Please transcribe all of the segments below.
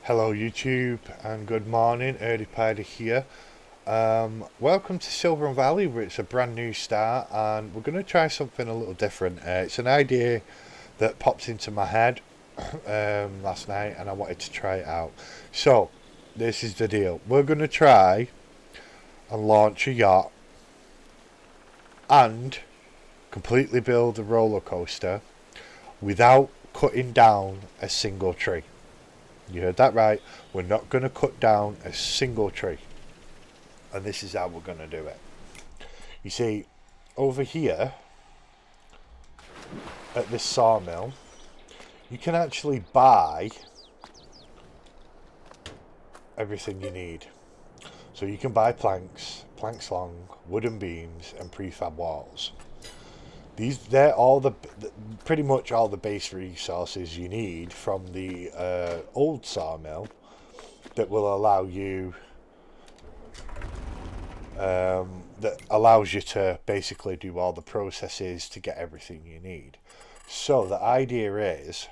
Hello YouTube and good morning, Early Pider here. Welcome to Silverun Valley, where it's a brand new start and we're going to try something a little different. It's an idea that popped into my head last night and I wanted to try it out. So this is the deal. We're going to try and launch a yacht and completely build a roller coaster without cutting down a single tree. You heard that right. We're not going to cut down a single tree. And this is how we're going to do it. You see, over here at this sawmill, you can actually buy everything you need. So you can buy planks long, wooden beams and prefab walls. They're all pretty much all the base resources you need from the old sawmill that will allow you that allows you to basically do all the processes to get everything you need. So the idea is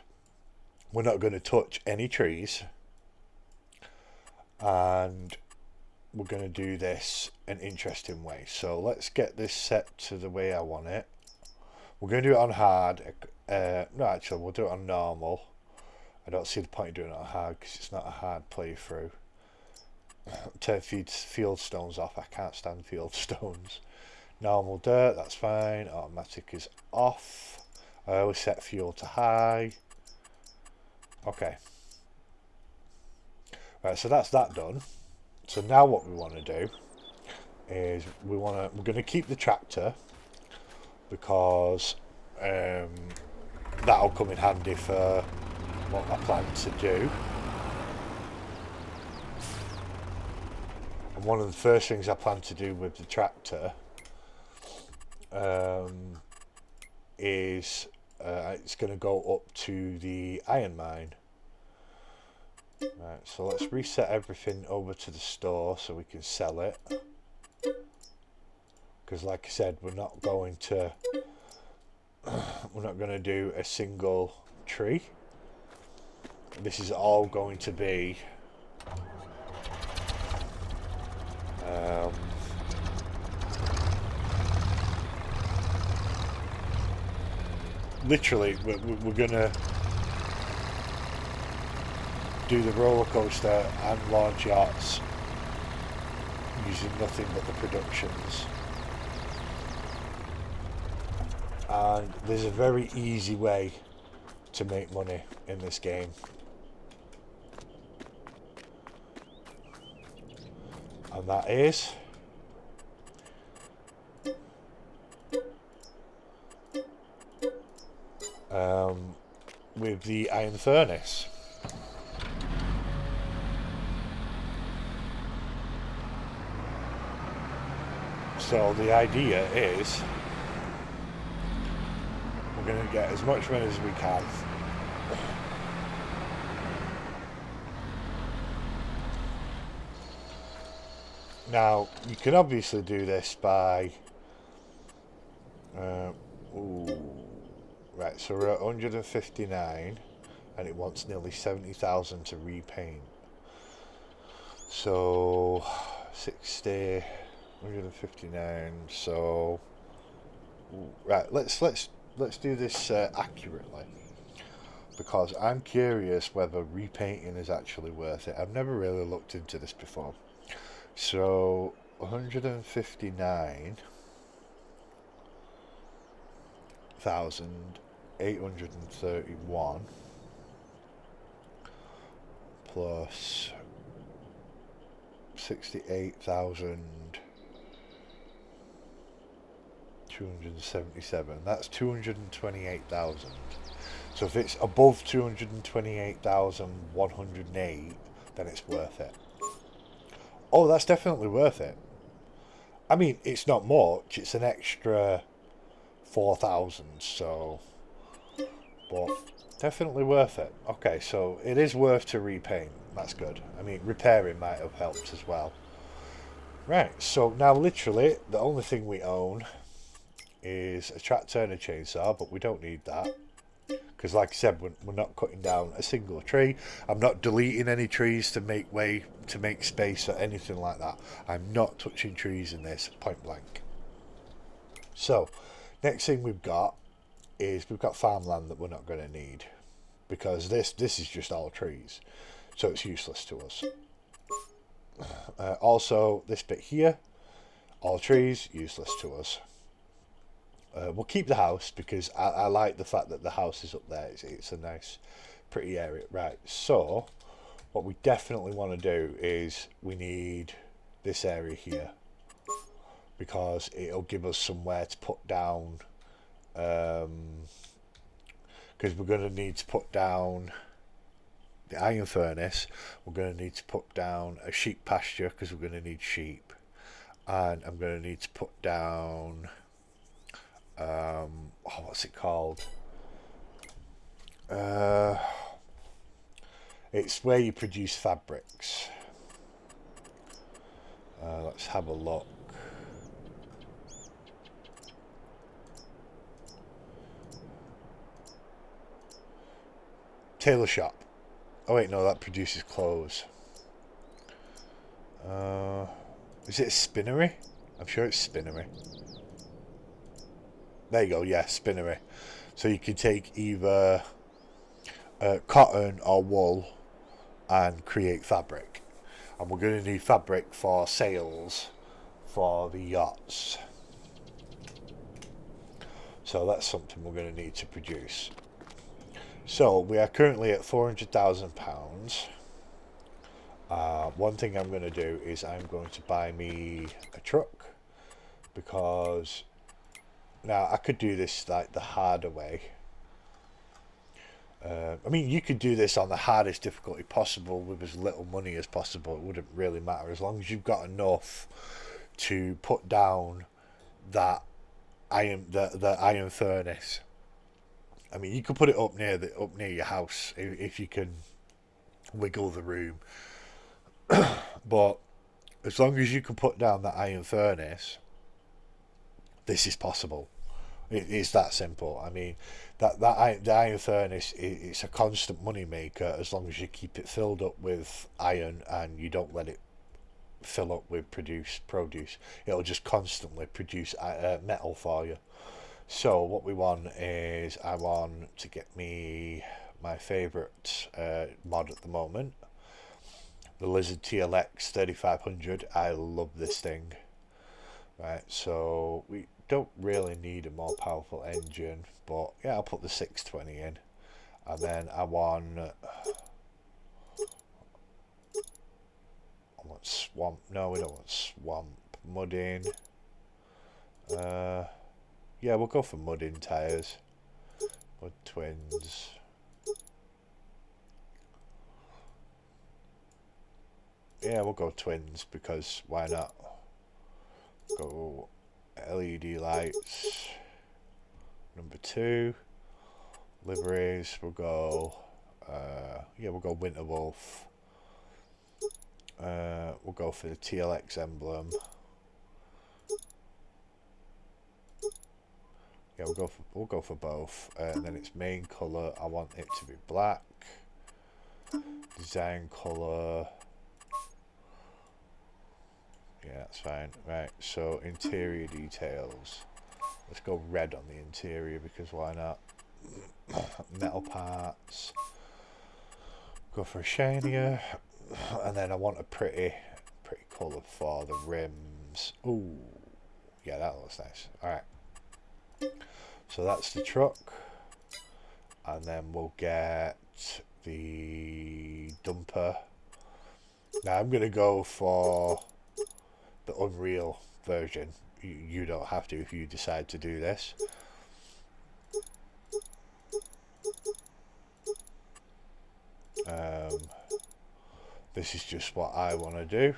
we're not going to touch any trees and we're going to do this an interesting way. So let's get this set to the way I want it. We're going to do it on hard. No, actually, we'll do it on normal. I don't see the point of doing it on hard because it's not a hard playthrough. Turn field stones off. I can't stand field stones. Normal dirt, that's fine. Automatic is off. I always set fuel to high. Okay. Right, so that's that done. So now what we want to do is we're going to keep the tractor, because that'll come in handy for what I plan to do. And one of the first things I plan to do with the tractor is it's going to go up to the iron mine. Right, so let's reset everything over to the store so we can sell it. Because like I said, we're not going to do a single tree. This is all going to be literally we're gonna do the roller coaster and launch yachts using nothing but the productions. And there's a very easy way to make money in this game. And that is with the iron furnace. So the idea is we're going to get as much money as we can. Now you can obviously do this by right, so we're at 159 and it wants nearly 70,000 to repaint. So 60, 159. So right, let's do this accurately, because I'm curious whether repainting is actually worth it. I've never really looked into this before. So 159,831 plus 68,277. That's 228,000. So if it's above 228,108, then it's worth it. Oh, that's definitely worth it. I mean, it's not much. It's an extra 4,000, so... But definitely worth it. Okay, so it is worth to repaint. That's good. I mean, repairing might have helped as well. Right, so now literally the only thing we own is a tractor and a chainsaw, but we don't need that because like I said, we're not cutting down a single tree. I'm not deleting any trees to make way, to make space or anything like that. I'm not touching trees in this, point blank. So next thing we've got is we've got farmland that we're not going to need, because this is just all trees, so it's useless to us. Also this bit here, all trees, useless to us. We'll keep the house because I like the fact that the house is up there. It's a nice pretty area. Right, so what we definitely want to do is we need this area here, because it'll give us somewhere to put down, because we're going to need to put down the iron furnace. We're going to need to put down a sheep pasture because we're going to need sheep, and I'm going to need to put down what's it called, it's where you produce fabrics. Let's have a look. Tailor shop. Oh wait, no, that produces clothes. Is it a spinnery? I'm sure it's spinnery. There you go, yeah, spinnery. So you can take either cotton or wool and create fabric. And we're going to need fabric for sails for the yachts. So that's something we're going to need to produce. So we are currently at £400,000. One thing I'm going to do is I'm going to buy me a truck, because now I could do this like the harder way. I mean, you could do this on the hardest difficulty possible with as little money as possible. It wouldn't really matter, as long as you've got enough to put down that the iron furnace. I mean, you could put it up near your house if you can wiggle the room. But as long as you can put down that iron furnace, this is possible. It's that simple. I mean, the iron furnace, it's a constant money maker as long as you keep it filled up with iron and you don't let it fill up with produce. It'll just constantly produce metal for you. So what we want is, I want to get me my favourite mod at the moment, the Lizard TLX 3500. I love this thing. Right, so we don't really need a more powerful engine, but yeah, I'll put the 620 in. And then I want swamp. No, we don't want swamp. Mudding. Yeah, we'll go for mudding tyres. Mud twins. Yeah, we'll go twins, because why not? Go LED lights. Number 2. Liveries, we'll go yeah, we'll go Winter Wolf. We'll go for the TLX emblem. Yeah, we'll go for both. And then its main colour, I want it to be black. Design colour, yeah, that's fine. Right, so interior details. Let's go red on the interior, because why not? Metal parts. Go for a shinier. And then I want a pretty colour for the rims. Ooh, yeah, that looks nice. Alright. So that's the truck. And then we'll get the dumper. Now I'm going to go for the Unreal version. You don't have to if you decide to do this. This is just what I want to do.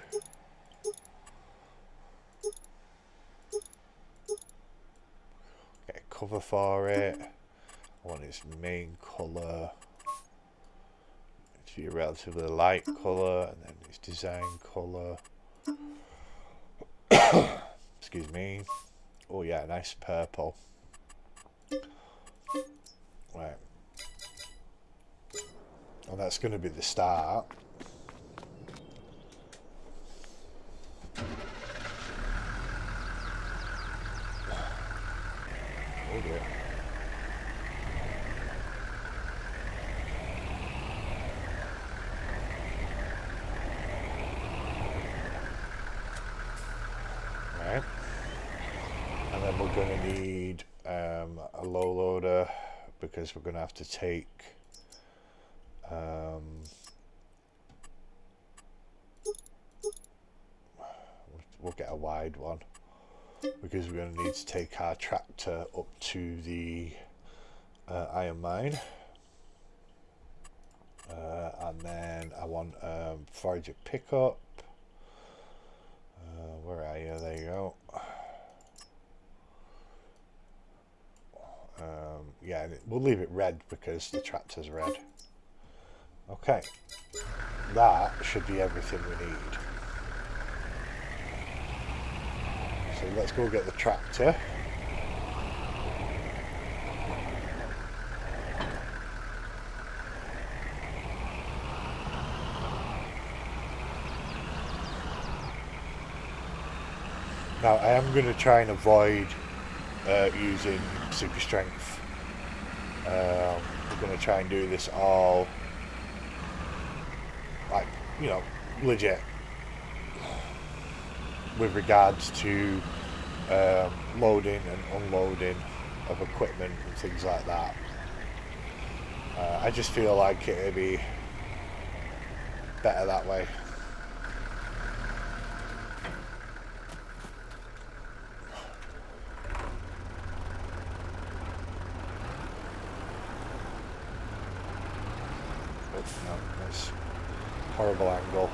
Get a cover for it. I want its main colour to be a relatively light colour, and then its design colour. Excuse me. Oh yeah, nice purple. Right. And that's going to be the start. Oh dear. Right. And then we're going to need a low loader because we're going to have to take we'll get a wide one because we're going to need to take our tractor up to the iron mine. And then I want forager pickup. Where are you? There you go. Yeah, we'll leave it red because the tractor's red. Okay, that should be everything we need. So let's go get the tractor. Now I am going to try and avoid using super strength. We're going to try and do this all like, you know, legit with regards to loading and unloading of equipment and things like that. I just feel like it'd be better that way. No, that's horrible angle.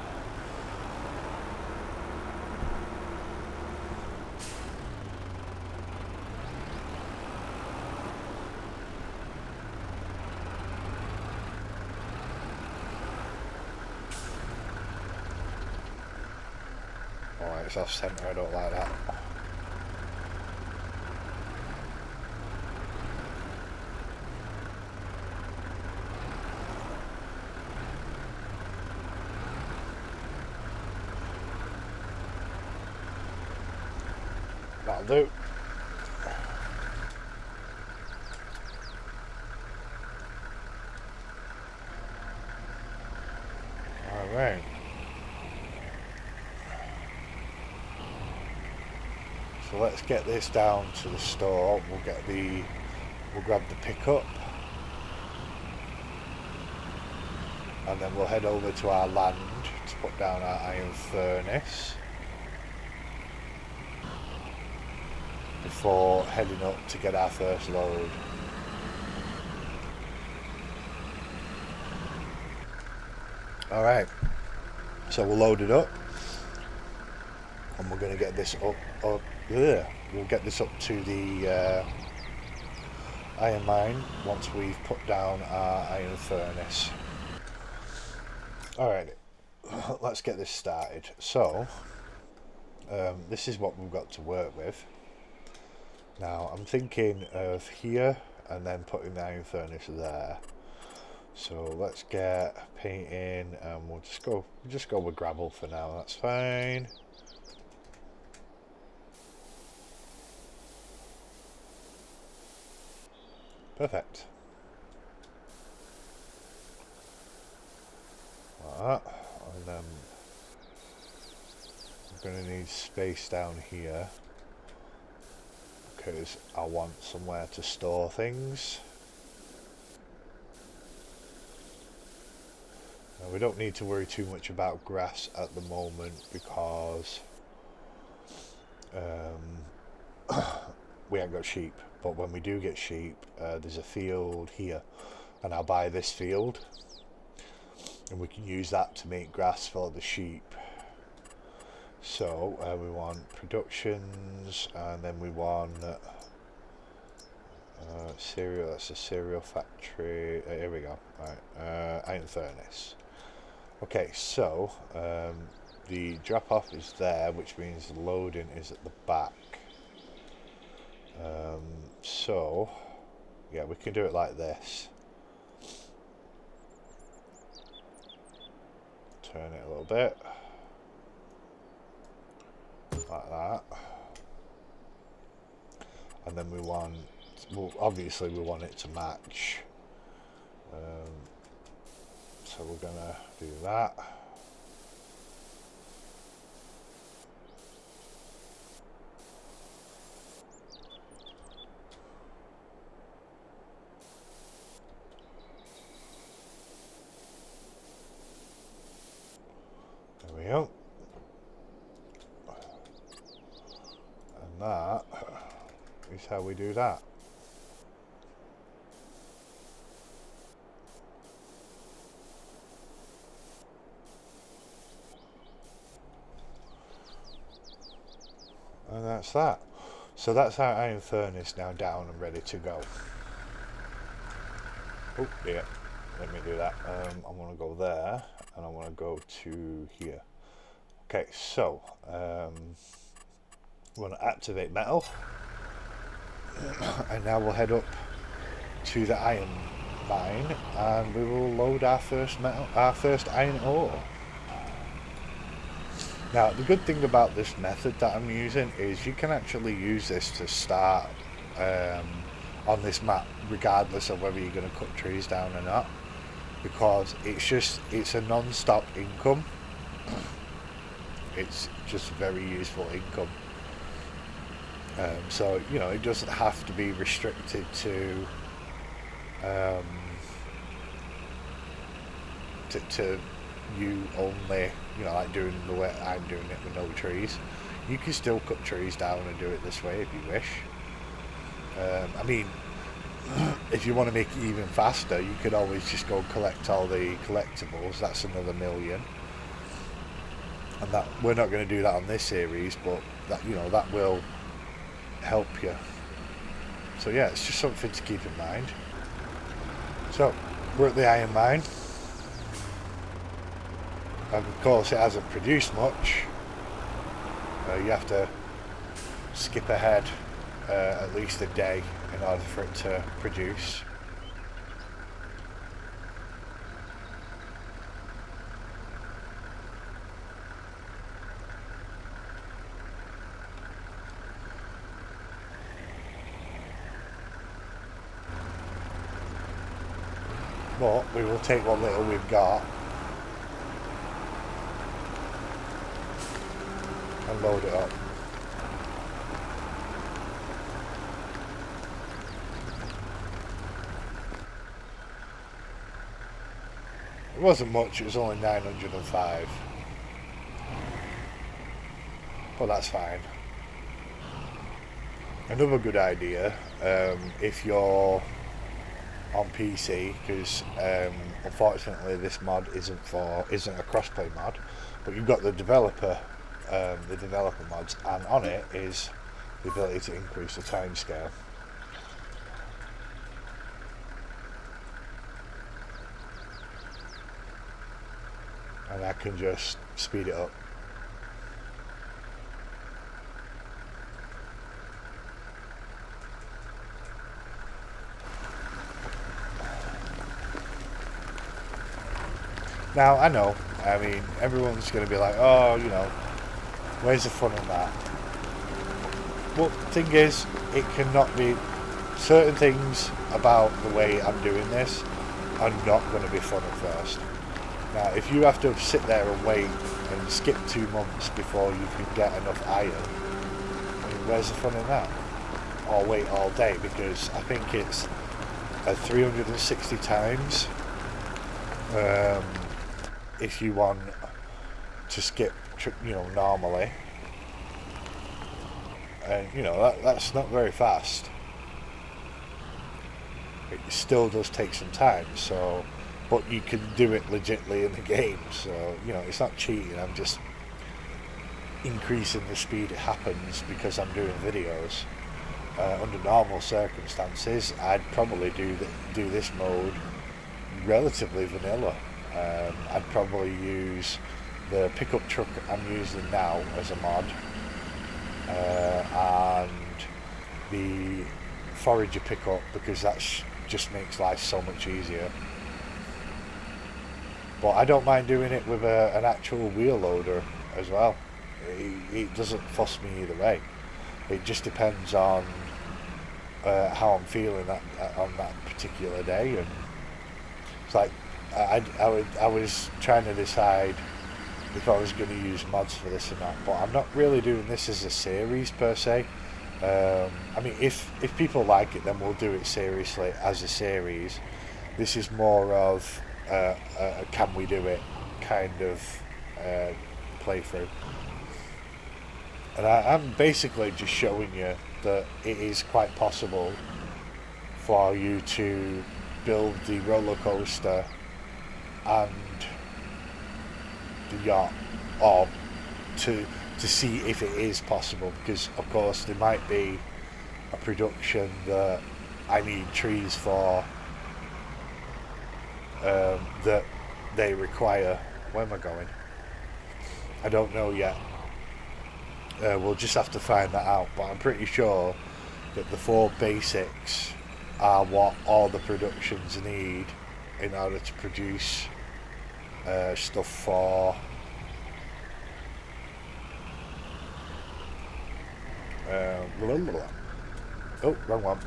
Alright, it's off centre, I don't like that. That'll do. Alright. So let's get this down to the store. We'll grab the pickup. And then we'll head over to our land to put down our iron furnace before heading up to get our first load. Alright, so we'll load it up and we're going to get this we'll get this up to the iron mine once we've put down our iron furnace. Alright, let's get this started. So this is what we've got to work with. Now I'm thinking of here and then putting the iron furnace there. So let's get painting and we'll just go with gravel for now, that's fine. Perfect. Like that. And then I'm going to need space down here because I want somewhere to store things. Now, we don't need to worry too much about grass at the moment because we haven't got sheep. But when we do get sheep, there's a field here, and I'll buy this field, and we can use that to make grass for the sheep. So we want productions, and then we want cereal. That's a cereal factory. Here we go. Right, iron furnace. Okay, so the drop off is there, which means the loading is at the back. So yeah, we can do it like this. Turn it a little bit. Like that. And then we want, well, obviously we want it to match. So we're gonna do that. There we go. And that is how we do that. And that's that. So that's our iron furnace now down and ready to go. Oh yeah, let me do that. I want to go there and I want to go to here. Okay, so we want to activate metal. And now we'll head up to the iron mine and we will load our first iron ore. Now the good thing about this method that I'm using is you can actually use this to start on this map regardless of whether you're going to cut trees down or not, because it's a non-stop income. It's just very useful income. So you know, it doesn't have to be restricted to you only, you know, like doing the way I'm doing it with no trees. You can still cut trees down and do it this way if you wish. I mean, if you want to make it even faster, you could always just go collect all the collectibles. That's another million. And that we're not going to do that on this series, but that, you know, that will help you. So yeah, it's just something to keep in mind. So we're at the iron mine. And of course it hasn't produced much. You have to skip ahead at least a day in order for it to produce. But we will take what little we've got and load it up. It wasn't much, it was only 905. But that's fine. Another good idea, if you're on PC, because unfortunately this mod isn't a crossplay mod, but you've got the developer mods, and on it is the ability to increase the time scale. And I can just speed it up. Now, I know, I mean, everyone's going to be like, oh, you know, where's the fun in that? But the thing is, it cannot be, certain things about the way I'm doing this are not going to be fun at first. Now, if you have to sit there and wait and skip 2 months before you can get enough iron, I mean, where's the fun in that? Or wait all day, because I think it's 360 times. If you want to skip, you know, normally, and you know that's not very fast. It still does take some time, so, but you can do it legitly in the game. So you know, it's not cheating. I'm just increasing the speed it happens because I'm doing videos. Under normal circumstances, I'd probably do this mode relatively vanilla. I'd probably use the pickup truck I'm using now as a mod, and the forager pickup, because that just makes life so much easier. But I don't mind doing it with an actual wheel loader as well. It doesn't fuss me either way. It just depends on how I'm feeling on that particular day. And it's like I was trying to decide if I was going to use mods for this or not, but I'm not really doing this as a series per se. I mean, if people like it, then we'll do it seriously as a series. This is more of a can we do it kind of playthrough. And I'm basically just showing you that it is quite possible for you to build the roller coaster and the yacht, or to see if it is possible, because of course there might be a production that I need trees for, that they require. Where am I going? I don't know yet. We'll just have to find that out, but I'm pretty sure that the 4 basics are what all the productions need in order to produce stuff for oh, wrong one.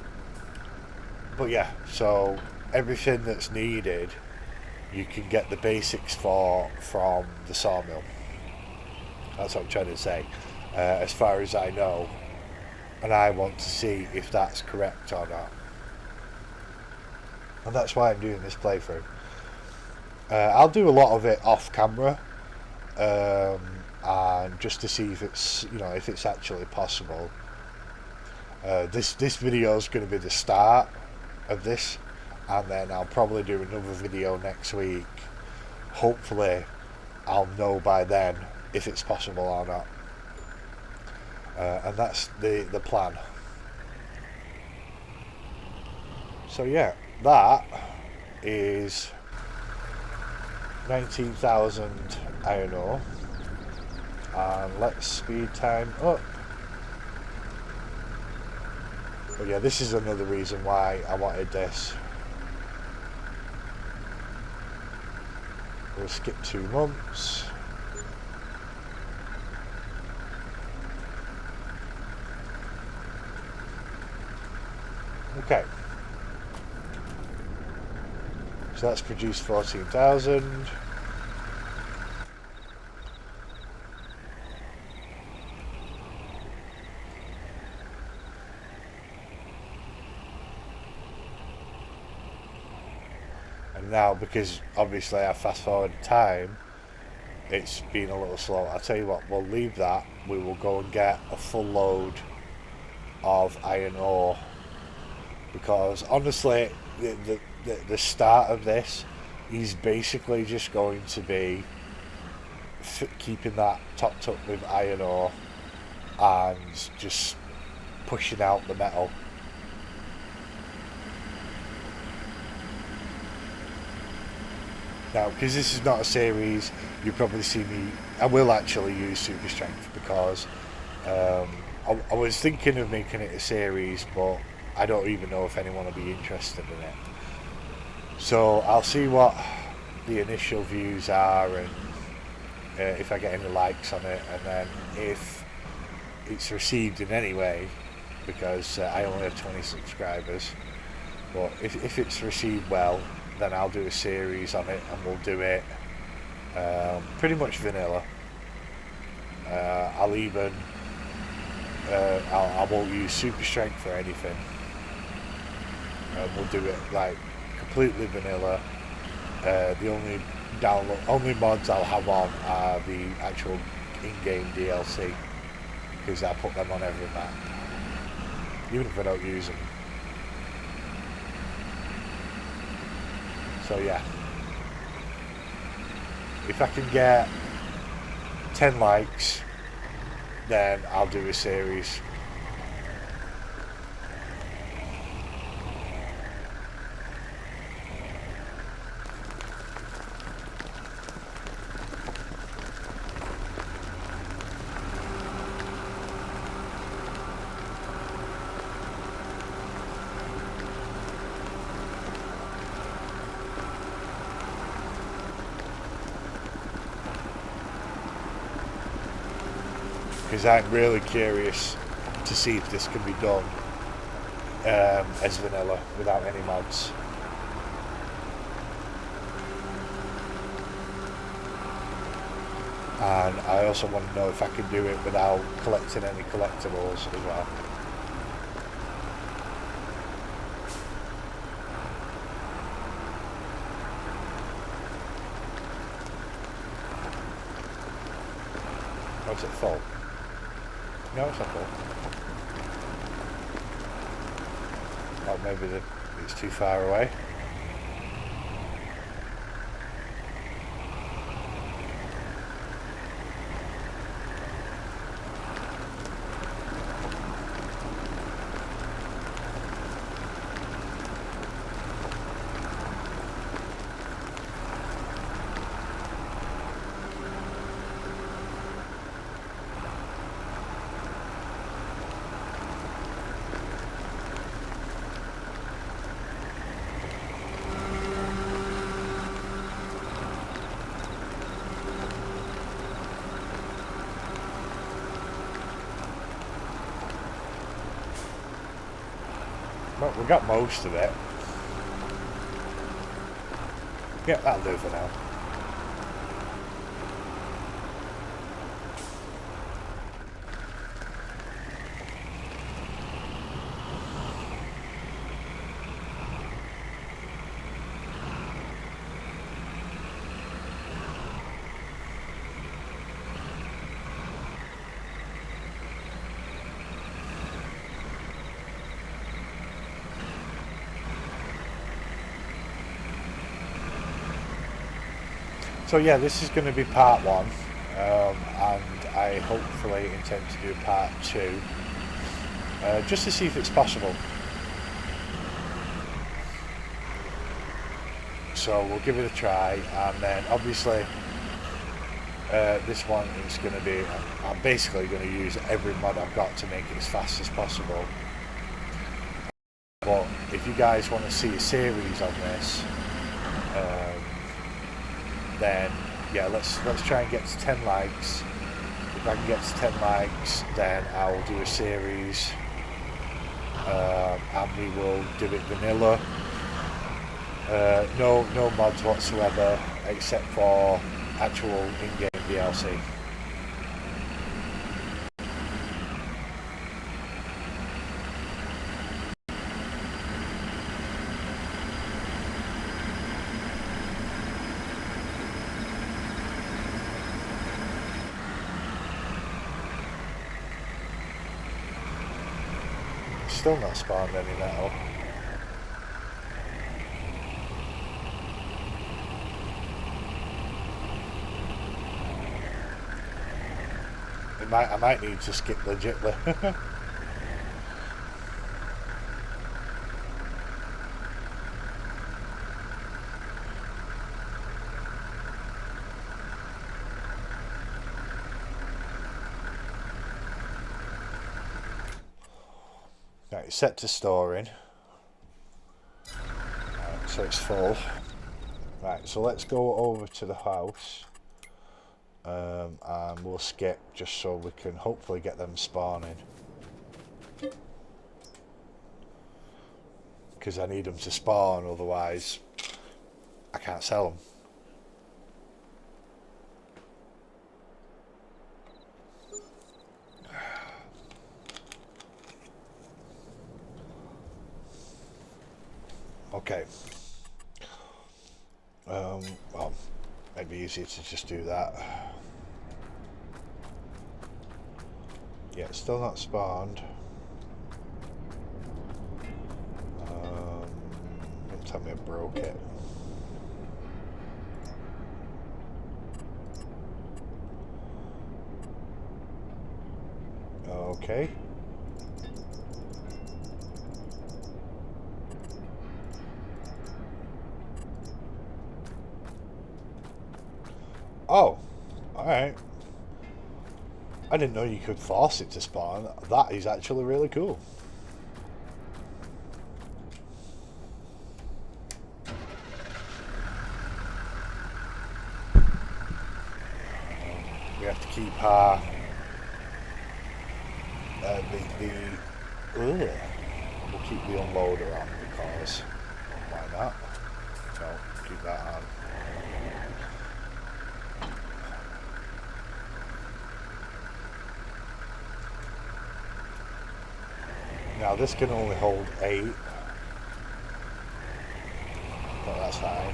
But yeah, so everything that's needed you can get the basics for from the sawmill. That's what I'm trying to say, as far as I know, and I want to see if that's correct or not, and that's why I'm doing this playthrough. I'll do a lot of it off camera, and just to see if it's, you know, if it's actually possible. This video is going to be the start of this, and then I'll probably do another video next week. Hopefully I'll know by then if it's possible or not, and that's the plan. So yeah, that is 19,000 iron ore, and let's speed time up. But yeah, this is another reason why I wanted this. We'll skip 2 months. Okay. So that's produced 14,000. And now, because obviously I fast forward time, it's been a little slow. I'll tell you what, we'll leave that. We will go and get a full load of iron ore, because honestly the start of this is basically just going to be keeping that topped up with iron ore and just pushing out the metal. Now, because this is not a series, you probably see me, I will actually use super strength, because I was thinking of making it a series, but I don't even know if anyone will be interested in it. So I'll see what the initial views are, and if I get any likes on it, and then if it's received in any way, because I only have 20 subscribers, but if it's received well, then I'll do a series on it, and we'll do it pretty much vanilla. I'll even I won't use super strength for anything. We'll do it like completely vanilla. The only mods I'll have on are the actual in-game DLC, because I'll put them on every map, even if I don't use them. So yeah, if I can get 10 likes, then I'll do a series. because I'm really curious to see if this can be done as vanilla without any mods. And I also want to know if I can do it without collecting any collectibles as well. Oh, is it full? No, it's not full. Oh, maybe it's too far away. Well, we got most of it. Yeah, that'll do for now. So yeah, this is going to be part one, and I hopefully intend to do part two, just to see if it's possible. So we'll give it a try, and then obviously this one is going to be, I'm basically going to use every mod I've got to make it as fast as possible. But if you guys want to see a series on this, then yeah, let's try and get to 10 likes. If I can get to 10 likes, then I'll do a series, and we will do it vanilla. No mods whatsoever, except for actual in-game DLC. Still not spawned any metal. I might need to skip legitly. Right, it's set to storing. Right, so it's full. Right, so let's go over to the house. And we'll skip just so we can hopefully get them spawning, because I need them to spawn, otherwise I can't sell them. Okay. Well, maybe easier to just do that. Yeah, it's still not spawned. Don't tell me I broke it. Okay. Oh, alright. I didn't know you could force it to spawn. That is actually really cool. We have to keep our we'll keep the unloader on because why not? No, keep that on. Now this can only hold 8, but that's fine.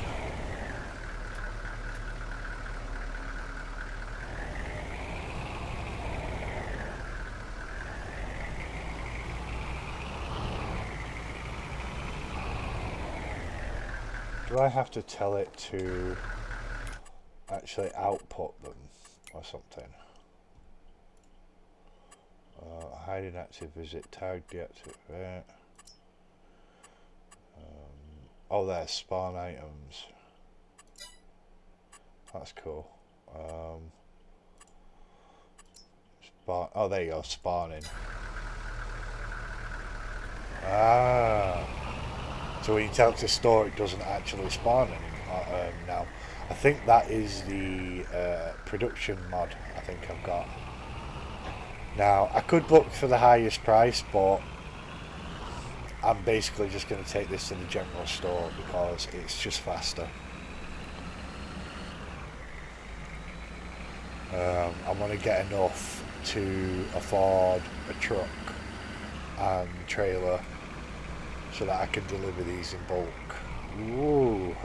Do I have to tell it to actually output them or something? Hide inactive visit, tag deactivate. Oh, there's spawn items. That's cool. Spawn. Oh, there you go. Spawning. Ah. So when you tell it to store, it doesn't actually spawn anymore. Now, I think that is the production mod. I think I've got. Now, I could look for the highest price, but I'm basically just going to take this to the general store because it's just faster. I want to get enough to afford a truck and trailer so that I can deliver these in bulk. Ooh.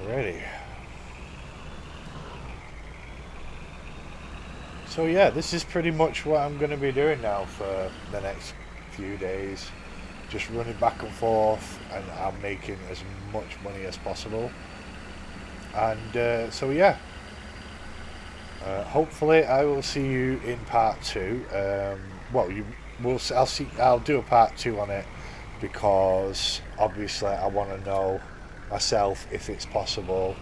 Alrighty. So yeah, this is pretty much what I'm going to be doing now for the next few days. Just running back and forth, and I'm making as much money as possible. And so yeah, hopefully I will see you in part 2. Well, I'll do a part 2 on it because obviously I want to know myself if it's possible,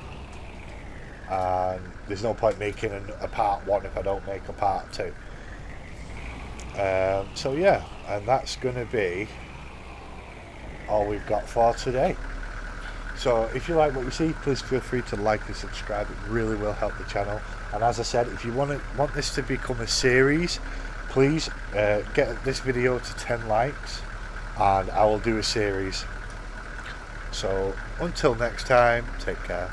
and there's no point making a part 1 if I don't make a part 2. So yeah, and that's going to be all we've got for today. So if you like what you see, please feel free to like and subscribe. It really will help the channel. And as I said, if you want this to become a series, please get this video to 10 likes and I will do a series. So until next time, take care.